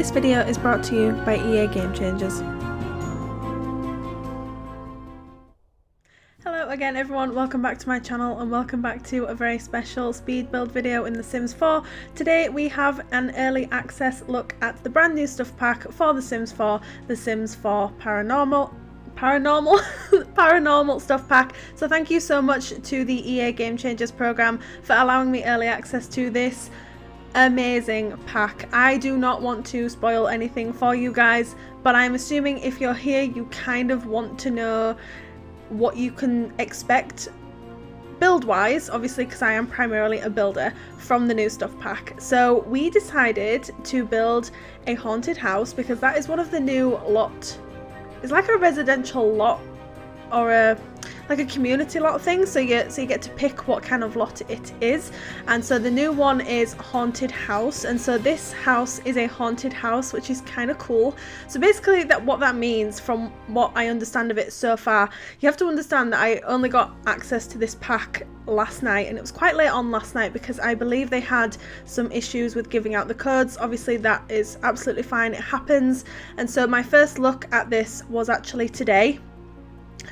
This video is brought to you by EA Game Changers. Hello again everyone, welcome back to my channel and welcome back to a very special speed build video in The Sims 4. Today we have an early access look at the brand new stuff pack for The Sims 4, The Sims 4 Paranormal Stuff Pack. So thank you so much to the EA Game Changers program for allowing me early access to this amazing pack. I do not want to spoil anything for you guys, but I'm assuming if you're here you kind of want to know what you can expect build wise, obviously, because I am primarily a builder, from the new stuff pack. So we decided to build a haunted house because that is one of the new lot. It's like a residential lot or a community lot thing, so you get to pick what kind of lot it is. And so the new one is haunted house, and so this house is a haunted house, which is kind of cool. So basically what that means, from what I understand of it so far, you have to understand that I only got access to this pack last night, and it was quite late on last night because I believe they had some issues with giving out the codes. Obviously that is absolutely fine, it happens. And so my first look at this was actually today,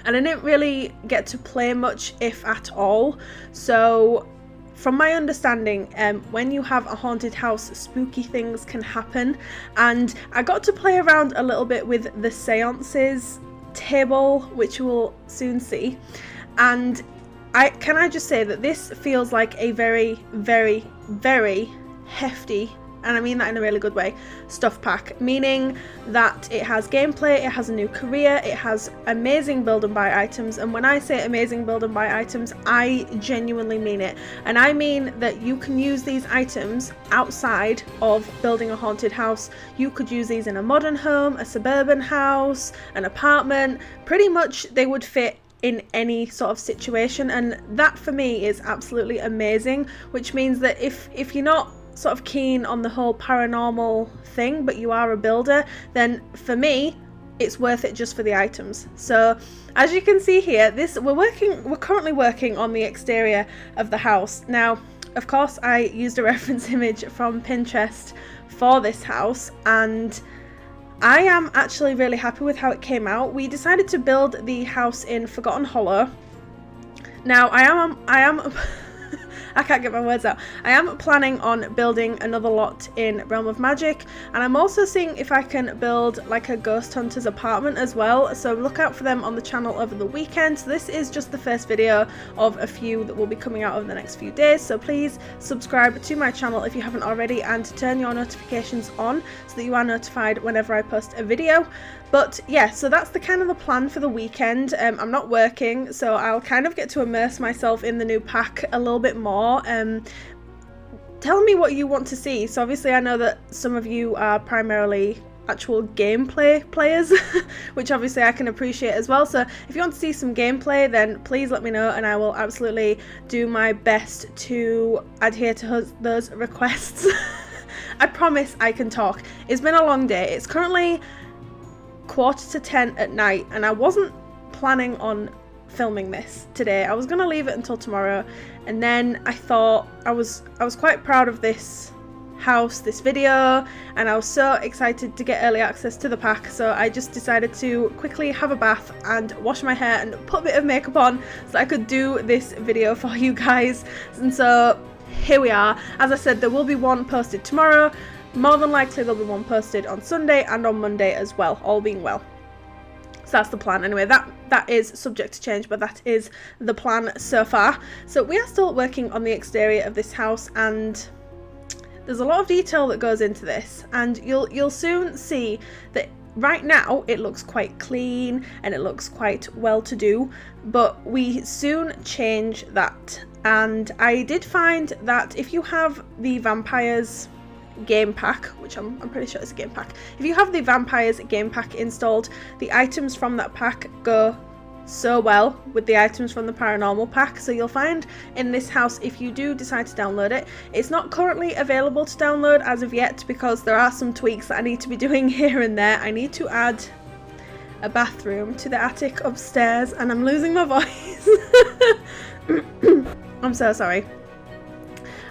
and I didn't really get to play much, if at all. So from my understanding, when you have a haunted house, spooky things can happen, and I got to play around a little bit with the seances table, which we'll soon see. And can I just say that this feels like a very, very, very hefty, and I mean that in a really good way, stuff pack, meaning that it has gameplay, it has a new career, it has amazing build and buy items. And when I say amazing build and buy items, I genuinely mean it. And I mean that you can use these items outside of building a haunted house. You could use these in a modern home, a suburban house, an apartment. Pretty much they would fit in any sort of situation, and that for me is absolutely amazing, which means that if you're not sort of keen on the whole paranormal thing but you are a builder, then for me it's worth it just for the items. So as you can see here, we're currently working on the exterior of the house. Now of course I used a reference image from Pinterest for this house, and I am actually really happy with how it came out. We decided to build the house in Forgotten Hollow. Now I am I can't get my words out. I am planning on building another lot in Realm of Magic, and I'm also seeing if I can build like a ghost hunter's apartment as well, so look out for them on the channel over the weekend. So this is just the first video of a few that will be coming out over the next few days, so please subscribe to my channel if you haven't already, and turn your notifications on so that you are notified whenever I post a video. But yeah, so that's the kind of the plan for the weekend. I'm not working, so I'll kind of get to immerse myself in the new pack a little bit more. Tell me what you want to see. So obviously I know that some of you are primarily actual gameplay players, which obviously I can appreciate as well. So if you want to see some gameplay, then please let me know, and I will absolutely do my best to adhere to those requests. I promise I can talk. It's been a long day. It's currently 10:15 at night, and I wasn't planning on filming this today. I was gonna leave it until tomorrow, and then I thought I was quite proud of this house, this video, and I was so excited to get early access to the pack, so I just decided to quickly have a bath and wash my hair and put a bit of makeup on so I could do this video for you guys. And so here we are. As I said, there will be one posted tomorrow. More than likely there'll be one posted on Sunday and on Monday as well, all being well. So that's the plan. Anyway, that is subject to change, but that is the plan so far. So we are still working on the exterior of this house, and there's a lot of detail that goes into this, and you'll soon see that right now it looks quite clean and it looks quite well to do, but we soon change that. And I did find that if you have the vampires game pack, which I'm pretty sure it's a game pack, if you have the vampires game pack installed, the items from that pack go so well with the items from the paranormal pack. So you'll find in this house, if you do decide to download it, it's not currently available to download as of yet because there are some tweaks that I need to be doing here and there. I need to add a bathroom to the attic upstairs, and I'm losing my voice. I'm so sorry.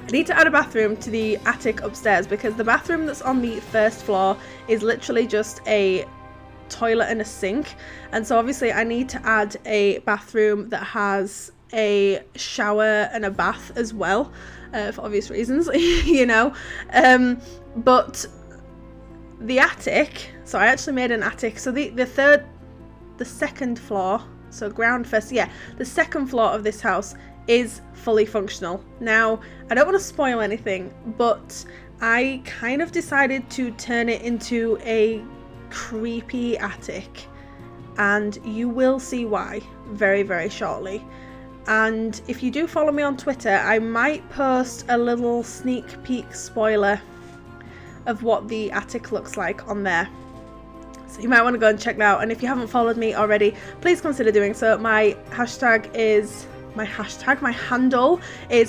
I need to add a bathroom to the attic upstairs because the bathroom that's on the first floor is literally just a toilet and a sink, and so obviously I need to add a bathroom that has a shower and a bath as well, for obvious reasons, you know. But the attic, so I actually made an attic, so the second floor, so ground first, yeah, the second floor of this house is fully functional. Now, I don't want to spoil anything, but I kind of decided to turn it into a creepy attic, and you will see why very, very shortly. And if you do follow me on Twitter, I might post a little sneak peek spoiler of what the attic looks like on there, so you might want to go and check that out. And if you haven't followed me already, please consider doing so. My handle is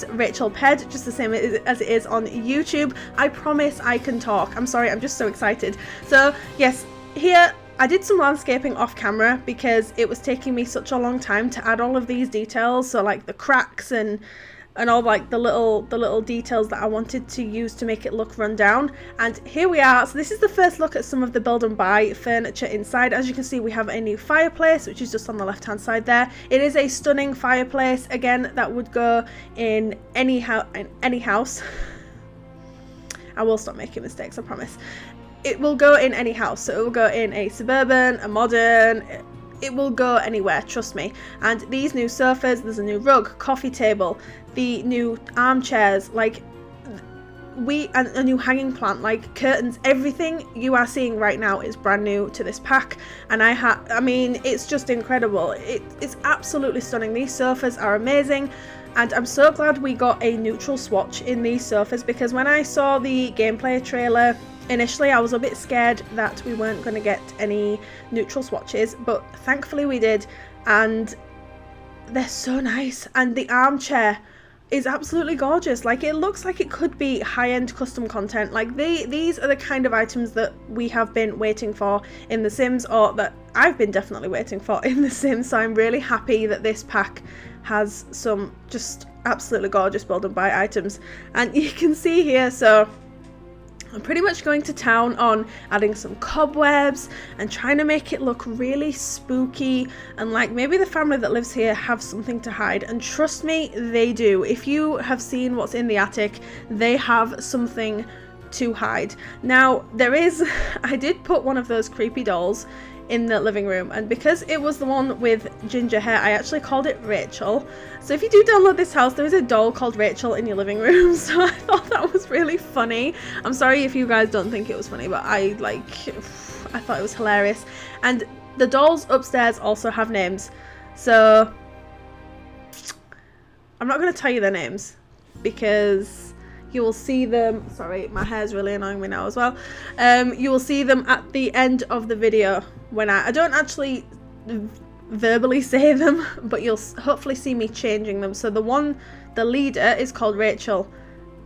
RachelPedd, just the same as it is on YouTube. I promise I can talk. I'm sorry, I'm just so excited. So yes, here I did some landscaping off camera because it was taking me such a long time to add all of these details, so like the cracks and all like the little details that I wanted to use to make it look run down. And here we are. So this is the first look at some of the build and buy furniture inside. As you can see, we have a new fireplace, which is just on the left hand side there. It is a stunning fireplace, again, that would go in any house. I will stop making mistakes, I promise. It will go in any house, so it will go in a suburban, a modern, it will go anywhere, trust me. And these new sofas, there's a new rug, coffee table, the new armchairs, like and a new hanging plant, like curtains, everything you are seeing right now is brand new to this pack. And I mean, it's just incredible. It's absolutely stunning. These sofas are amazing. And I'm so glad we got a neutral swatch in these sofas, because when I saw the gameplay trailer, initially I was a bit scared that we weren't going to get any neutral swatches, but thankfully we did, and they're so nice. And the armchair is absolutely gorgeous. Like, it looks like it could be high-end custom content. Like, these are the kind of items that we have been waiting for in The Sims, or that I've been definitely waiting for in The Sims, so I'm really happy that this pack has some just absolutely gorgeous build and buy items. And you can see here, so I'm pretty much going to town on adding some cobwebs and trying to make it look really spooky, and like maybe the family that lives here have something to hide, and trust me, they do. If you have seen what's in the attic, they have something to hide. Now I did put one of those creepy dolls in the living room, and because it was the one with ginger hair, I actually called it Rachel. So if you do download this house, there is a doll called Rachel in your living room, so I thought that was really funny. I'm sorry if you guys don't think it was funny, but I thought it was hilarious. And the dolls upstairs also have names, so I'm not going to tell you their names because you will see them. Sorry, my hair's really annoying me now as well. You will see them at the end of the video when I don't actually verbally say them, but you'll hopefully see me changing them. So the leader is called Rachel,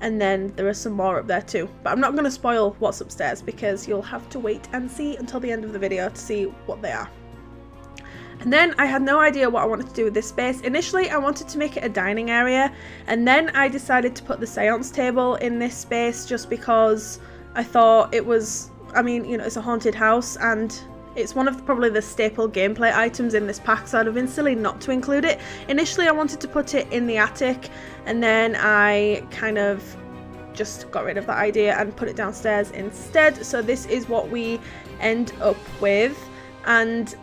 and then there are some more up there too. But I'm not going to spoil what's upstairs because you'll have to wait and see until the end of the video to see what they are. And then I had no idea what I wanted to do with this space. Initially, I wanted to make it a dining area, and then I decided to put the seance table in this space just because I thought it was, I mean, you know, it's a haunted house and it's one of probably the staple gameplay items in this pack, so I'd have been silly not to include it. Initially, I wanted to put it in the attic, and then I kind of just got rid of that idea and put it downstairs instead. So this is what we end up with, and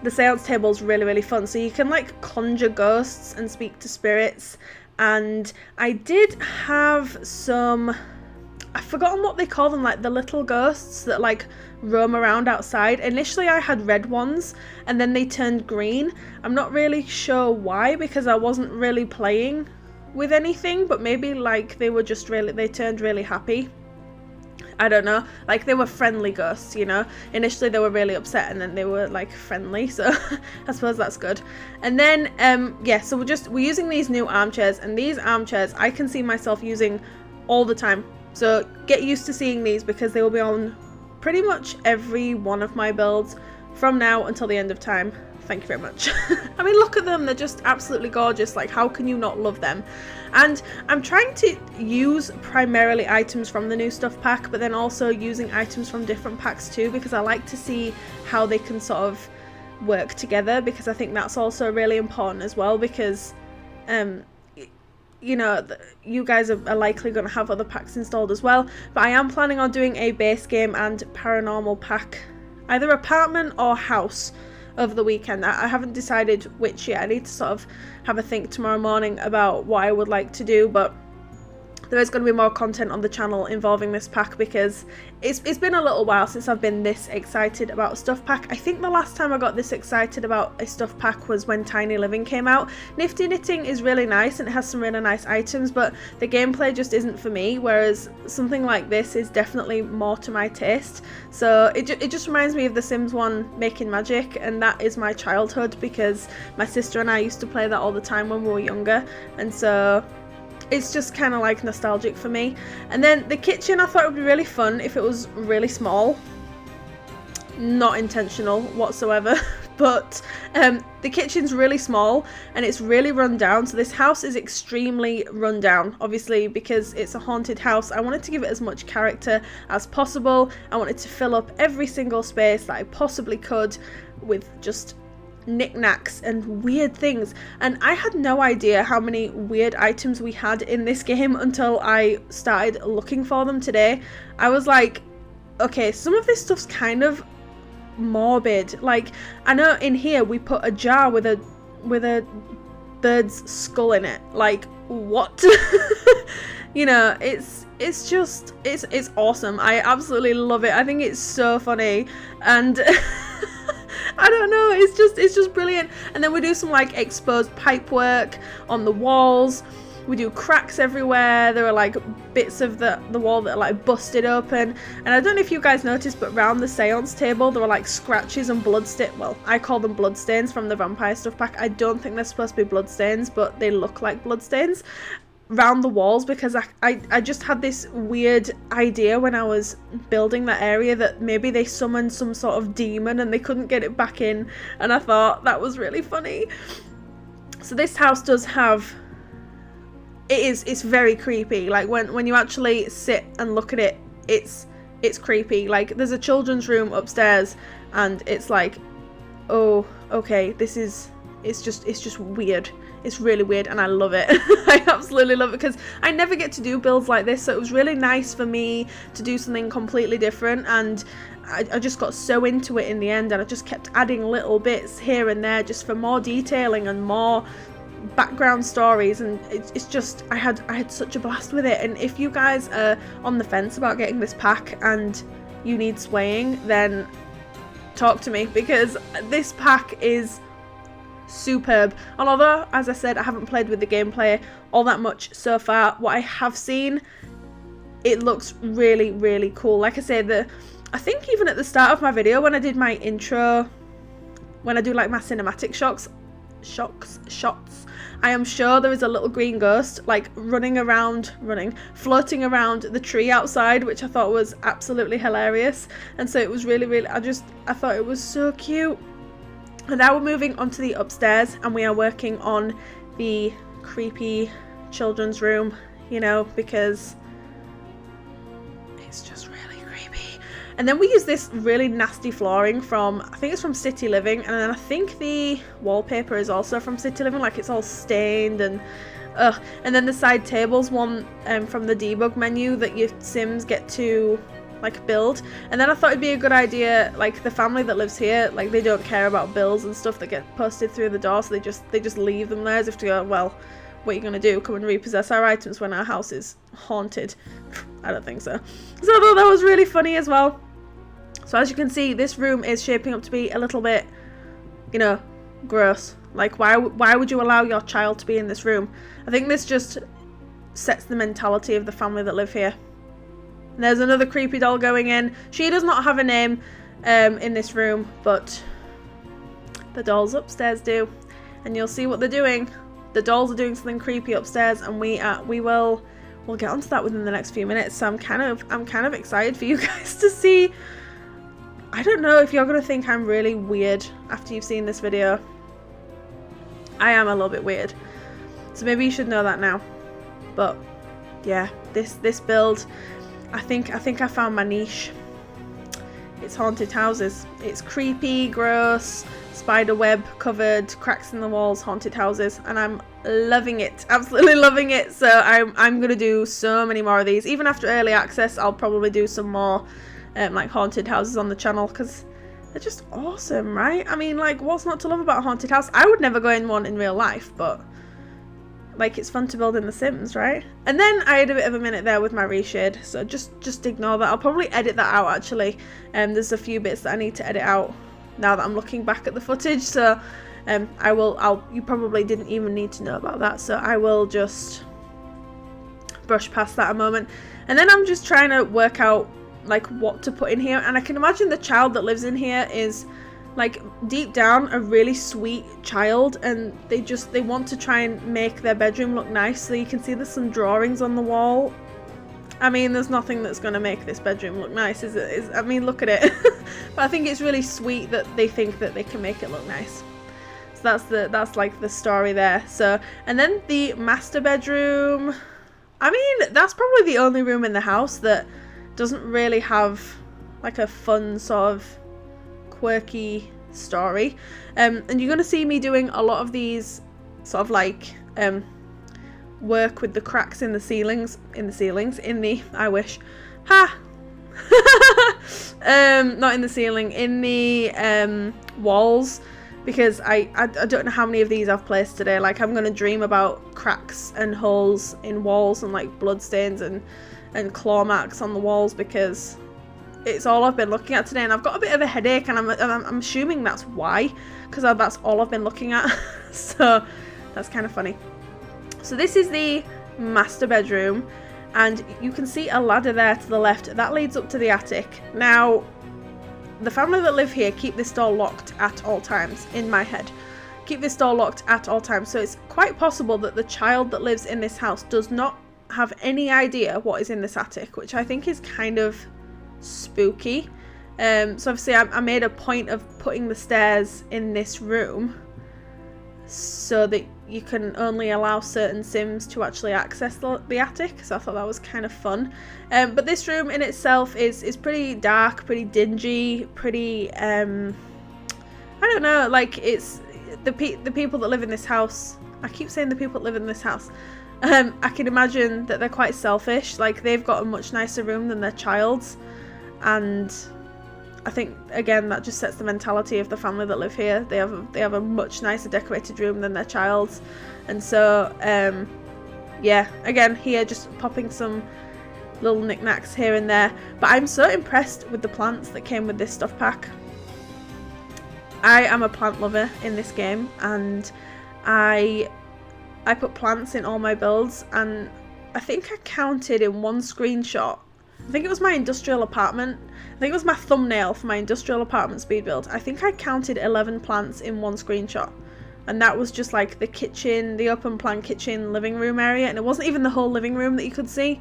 the seance table is really, really fun. So you can like conjure ghosts and speak to spirits. And I did have some, I've forgotten what they call them, like the little ghosts that like roam around outside. Initially I had red ones and then they turned green. I'm not really sure why, because I wasn't really playing with anything, but maybe like they were just really, they turned really happy. I don't know, like they were friendly ghosts, you know. Initially they were really upset and then they were like friendly, so I suppose that's good. And then yeah, so we're using these new armchairs, and these armchairs I can see myself using all the time, so get used to seeing these because they will be on pretty much every one of my builds from now until the end of time. Thank you very much. I mean, look at them. They're just absolutely gorgeous. Like, how can you not love them? And I'm trying to use primarily items from the new stuff pack, but then also using items from different packs too, because I like to see how they can sort of work together, because I think that's also really important as well, because you know, you guys are likely going to have other packs installed as well, but I am planning on doing a base game and paranormal pack, either apartment or house, over the weekend. I haven't decided which yet. I need to sort of have a think tomorrow morning about what I would like to do, but there is going to be more content on the channel involving this pack, because it's been a little while since I've been this excited about a stuff pack. I think the last time I got this excited about a stuff pack was when Tiny Living came out. Nifty Knitting is really nice and it has some really nice items, but the gameplay just isn't for me, whereas something like this is definitely more to my taste. So it just reminds me of The Sims 1 Making Magic, and that is my childhood, because my sister and I used to play that all the time when we were younger, and so it's just kind of like nostalgic for me. And then the kitchen, I thought it would be really fun if it was really small. Not intentional whatsoever, but the kitchen's really small and it's really run down. So this house is extremely run down, obviously, because it's a haunted house. I wanted to give it as much character as possible. I wanted to fill up every single space that I possibly could with just knickknacks and weird things, and I had no idea how many weird items we had in this game until I started looking for them today. I was like, okay, some of this stuff's kind of morbid. Like, I know in here we put a jar with a bird's skull in it. Like, what? You know, it's awesome. I absolutely love it. I think it's so funny, and I don't know, it's just brilliant. And then we do some like exposed pipe work on the walls. We do cracks everywhere. There are like bits of the wall that are like busted open. And I don't know if you guys noticed, but around the seance table there are like scratches and well, I call them bloodstains from the vampire stuff pack. I don't think they're supposed to be bloodstains, but they look like bloodstains round the walls, because I just had this weird idea when I was building that area that maybe they summoned some sort of demon and they couldn't get it back in, and I thought that was really funny. So this house does have, it's very creepy. Like when you actually sit and look at it, it's creepy. Like, there's a children's room upstairs and it's like, oh, okay, it's just weird. It's really weird and I love it. I absolutely love it, because I never get to do builds like this, so it was really nice for me to do something completely different, and I just got so into it in the end, and I just kept adding little bits here and there just for more detailing and more background stories, and it's just, I had such a blast with it. And if you guys are on the fence about getting this pack and you need swaying, then talk to me, because this pack is superb. And although, as I said, I haven't played with the gameplay all that much so far, what I have seen, it looks really, really cool. Like I said, I think even at the start of my video when I did my intro, when I do like my cinematic shots, I am sure there is a little green ghost like floating around the tree outside, which I thought was absolutely hilarious. And so it was really, I thought it was so cute. And now we're moving on to the upstairs, and we are working on the creepy children's room, you know, because it's just really creepy. And then we use this really nasty flooring from, I think it's from City Living, and then I think the wallpaper is also from City Living, like it's all stained and ugh. And then the side table's one from the debug menu that your Sims get to like build. And then I thought it'd be a good idea, like the family that lives here, like they don't care about bills and stuff that get posted through the door, so they just leave them there as if to go, well, what are you gonna do, come and repossess our items when our house is haunted? I don't think so. So I thought that was really funny as well. So as you can see, this room is shaping up to be a little bit, you know, gross. Like, why would you allow your child to be in this room? I think this just sets the mentality of the family that live here. And there's another creepy doll going in. She does not have a name in this room, but the dolls upstairs do. And you'll see what they're doing. The dolls are doing something creepy upstairs, and we'll get onto that within the next few minutes. So I'm kind of excited for you guys to see I don't know if you're going to think I'm really weird after you've seen this video. I am a little bit weird. So maybe you should know that now. But yeah, this build, I think I found my niche. It's haunted houses. It's creepy, gross, spider web covered, cracks in the walls, haunted houses, and I'm loving it. Absolutely loving it. So I'm gonna do so many more of these. Even after early access, I'll probably do some more like haunted houses on the channel, because they're just awesome, right? I mean, like, what's not to love about a haunted house? I would never go in one in real life, but like, it's fun to build in The Sims, right? And then I had a bit of a minute there with my reshade, so just ignore that. I'll probably edit that out, actually. There's a few bits that I need to edit out now that I'm looking back at the footage, so you probably didn't even need to know about that, so I will just brush past that a moment. And then I'm just trying to work out like what to put in here, and I can imagine the child that lives in here is like deep down a really sweet child, and they want to try and make their bedroom look nice. So you can see there's some drawings on the wall. I mean, there's nothing that's going to make this bedroom look nice, is it? I mean, look at it. But I think it's really sweet that they think that they can make it look nice. So that's like the story there. So, and then the master bedroom, I mean, that's probably the only room in the house that doesn't really have like a fun sort of quirky story, and you're going to see me doing a lot of these sort of like work with the cracks in the ceilings, I wish, not in the ceiling, in the walls, because I don't know how many of these I've placed today. Like, I'm going to dream about cracks and holes in walls and like blood stains and claw marks on the walls, because it's all I've been looking at today, and I've got a bit of a headache, and I'm assuming that's why, because that's all I've been looking at. So that's kind of funny. So this is the master bedroom, and you can see a ladder there to the left that leads up to the attic. Now, the family that live here keep this door locked at all times, in my head. Keep this door locked at all times, so it's quite possible that the child that lives in this house does not have any idea what is in this attic, which I think is kind of spooky. So obviously I made a point of putting the stairs in this room so that you can only allow certain Sims to actually access the attic, so I thought that was kind of fun. But this room in itself is pretty dark, pretty dingy, pretty I don't know, like, it's the people that live in this house, I keep saying the people that live in this house, I can imagine that they're quite selfish. Like, they've got a much nicer room than their child's, and I think, again, that just sets the mentality of the family that live here. They have a much nicer decorated room than their child's, and so yeah, again, here just popping some little knickknacks here and there. But I'm so impressed with the plants that came with this stuff pack. I am a plant lover in this game, and I put plants in all my builds, and I think I counted in one screenshot, I think it was my industrial apartment, I think it was my thumbnail for my industrial apartment speed build, I think I counted 11 plants in one screenshot, and that was just like the kitchen, the open plan kitchen living room area, and it wasn't even the whole living room that you could see.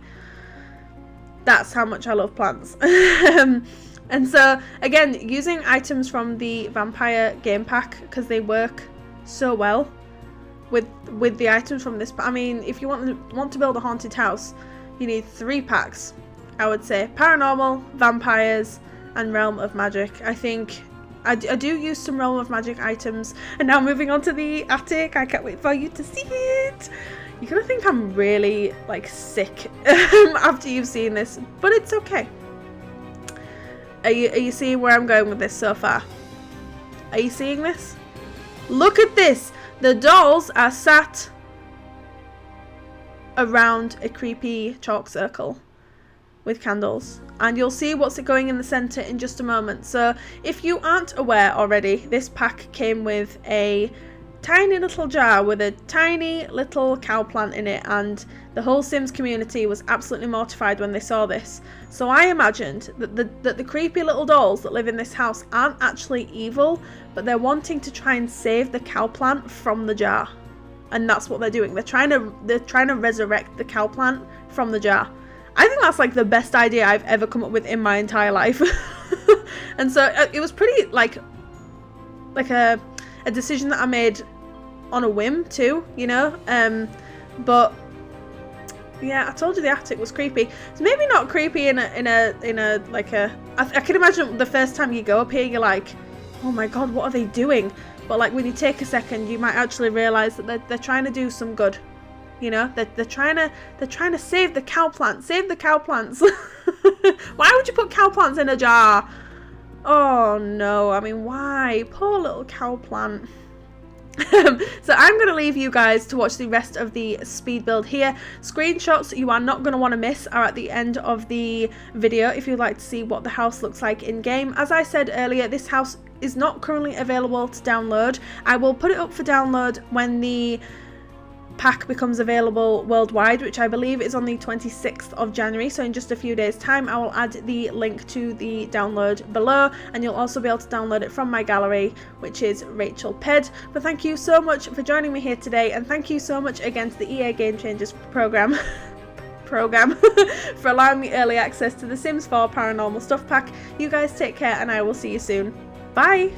That's how much I love plants. And so again, using items from the vampire game pack, because they work so well with the items from this. I mean, if you want to build a haunted house, you need 3 packs, I would say: paranormal, vampires, and realm of magic. I think I do use some realm of magic items. And now moving on to the attic, I can't wait for you to see it. You're gonna think I'm really like sick after you've seen this, but it's okay. Are you seeing where I'm going with this so far? Are you seeing this? Look at this! The dolls are sat around a creepy chalk circle with candles, and you'll see what's going in the center in just a moment. So if you aren't aware already, this pack came with a tiny little jar with a tiny little cow plant in it, and the whole Sims community was absolutely mortified when they saw this. So I imagined that the creepy little dolls that live in this house aren't actually evil, but they're wanting to try and save the cow plant from the jar, and that's what they're doing. They're trying to resurrect the cow plant from the jar. I think that's like the best idea I've ever come up with in my entire life. And so it was pretty like a decision that I made on a whim too, you know. But yeah, I told you the attic was creepy. It's maybe not creepy in a like a. I can imagine the first time you go up here, you're like, oh my god, what are they doing? But like when you take a second, you might actually realise that they're trying to do some good. You know, they're trying to save the cow plants. Save the cow plants. Why would you put cow plants in a jar? Oh no, I mean, why? Poor little cow plant. So I'm going to leave you guys to watch the rest of the speed build here. Screenshots you are not going to want to miss are at the end of the video if you'd like to see what the house looks like in game. As I said earlier, this house is not currently available to download. I will put it up for download when the pack becomes available worldwide, which I believe is on the 26th of January, so in just a few days time. I will add the link to the download below, and you'll also be able to download it from my gallery, which is RachelPedd. But thank you so much for joining me here today, and thank you so much again to the EA Game Changers program for allowing me early access to the Sims 4 Paranormal Stuff Pack. You guys take care, and I will see you soon. Bye!